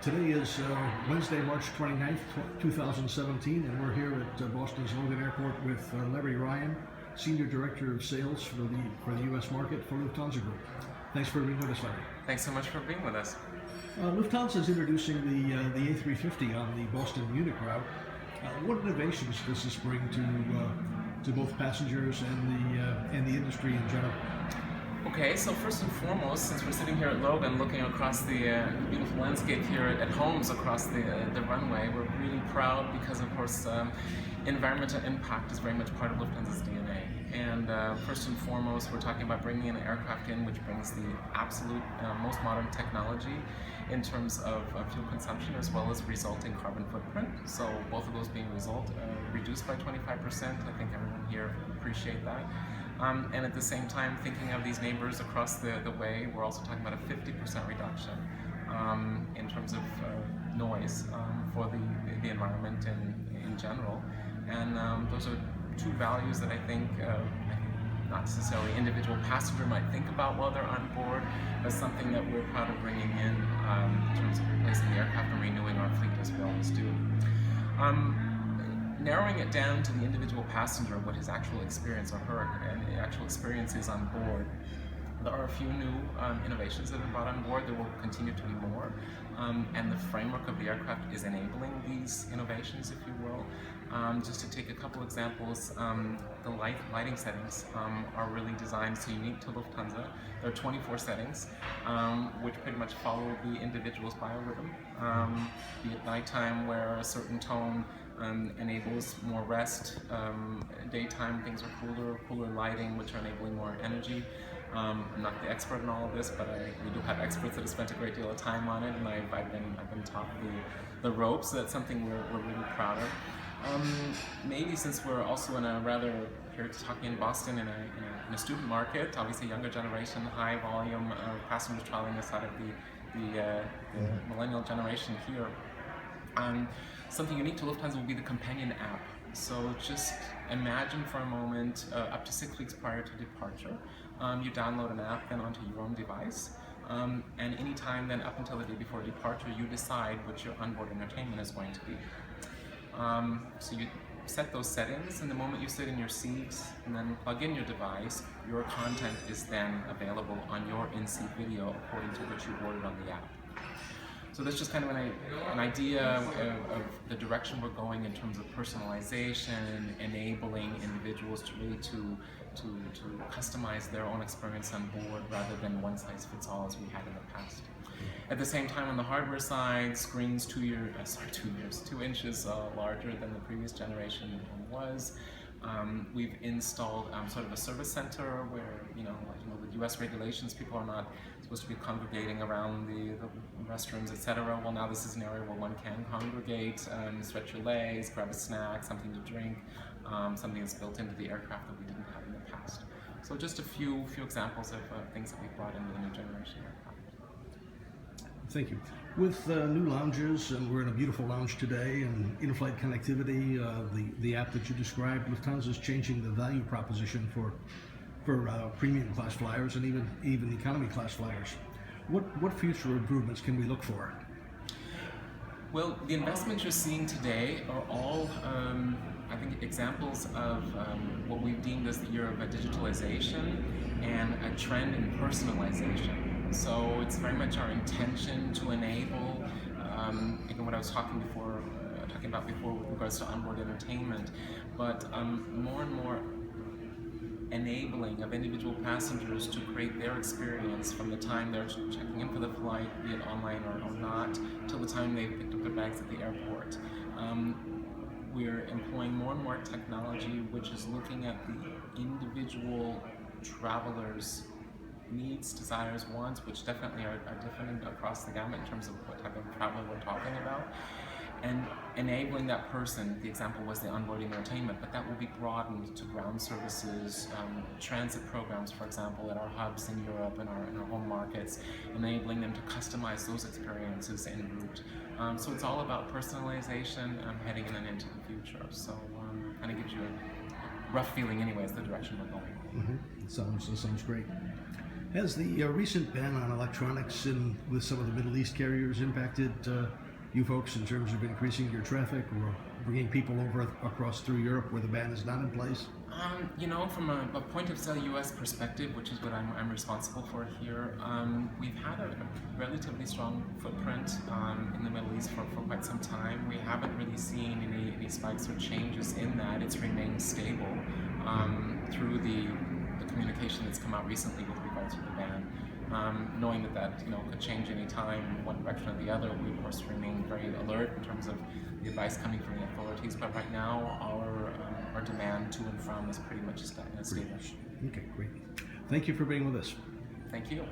Today is Wednesday, March 29th, 2017, and we're here at Boston's Logan Airport with Larry Ryan, Senior Director of Sales for the U.S. market for Lufthansa Group. Thanks for being with us, Larry. Thanks so much for being with us. Lufthansa is introducing the A350 on the Boston-Munich route. What innovations does this bring to both passengers and the industry in general? Okay, so first and foremost, since we're sitting here at Logan looking across the beautiful landscape here at homes across the runway, we're really proud because, of course, environmental impact is very much part of Lufthansa's DNA. And first and foremost, we're talking about bringing an aircraft in which brings the absolute most modern technology in terms of fuel consumption as well as resulting carbon footprint. So both of those being reduced by 25%. I think everyone here appreciate that. And at the same time, thinking of these neighbors across the way, we're also talking about a 50% reduction in terms of noise for the environment in general. And those are two values that I think not necessarily individual passenger might think about while they're on board, but something that we're proud of bringing in terms of replacing the aircraft and renewing our fleet as we always do. Narrowing it down to the individual passenger, what his actual experience or her actual experience is on board, there are a few new innovations that have been brought on board. There will continue to be more, and the framework of the aircraft is enabling these innovations, if you will. Just to take a couple examples, the lighting settings are really designed so unique to Lufthansa. There are 24 settings, which pretty much follow the individual's biorhythm, be it nighttime where a certain tone enables more rest, daytime things are cooler lighting, which are enabling more energy. I'm not the expert in all of this, but we do have experts that have spent a great deal of time on it, and I've been taught the ropes. So that's something we're really proud of. Maybe since we're also here talking in Boston in a student market, obviously younger generation, high volume passengers traveling this side of the millennial generation here. Something unique to Lufthansa will be the companion app. So just imagine for a moment, up to 6 weeks prior to departure, you download an app then onto your own device, and anytime then up until the day before departure, you decide what your onboard entertainment is going to be. So you set those settings, and the moment you sit in your seat and then plug in your device, your content is then available on your in-seat video according to what you ordered on the app. So that's just kind of an idea of the direction we're going in terms of personalization, enabling individuals to really to customize their own experience on board rather than one size fits all as we had in the past. At the same time, on the hardware side, screens 2 inches larger than the previous generation was. We've installed sort of a service center where, with U.S. regulations, people are not supposed to be congregating around the restrooms, etc. Well, now this is an area where one can congregate, stretch your legs, grab a snack, something to drink, something that's built into the aircraft that we didn't have in the past. So just a few examples of things that we've brought into the new generation aircraft. Thank you. With new lounges, and we're in a beautiful lounge today, and in-flight connectivity, the app that you described, Lufthansa is changing the value proposition for premium class flyers and even economy class flyers. What future improvements can we look for? Well, the investments you're seeing today are all, I think, examples of what we've deemed as the year of digitalization and a trend in personalization. So it's very much our intention to enable, again, what I was talking about before with regards to onboard entertainment, but more and more enabling of individual passengers to create their experience from the time they're checking in for the flight, be it online or not, till the time they've picked up their bags at the airport. We're employing more and more technology which is looking at the individual travelers' needs, desires, wants, which definitely are different across the gamut in terms of what type of travel we're talking about, and enabling that person. The example was the onboarding entertainment, but that will be broadened to ground services, transit programs, for example, at our hubs in Europe and our home markets, enabling them to customize those experiences en route. So it's all about personalization heading in and into the future. So kind of gives you a rough feeling anyways the direction we're going. Mm-hmm. It sounds great. Has the recent ban on electronics with some of the Middle East carriers impacted you folks in terms of increasing your traffic or bringing people over across through Europe where the ban is not in place? From a point of sale U.S. perspective, which is what I'm responsible for here, we've had a relatively strong footprint in the Middle East for quite some time. We haven't really seen any spikes or changes in that. It's remained stable through the communication that's come out recently with regards to the ban. Knowing that could change any time in one direction or the other, we of course remain very alert in terms of the advice coming from the authorities. But right now, our demand to and from is pretty much stable. Okay, great. Thank you for being with us. Thank you.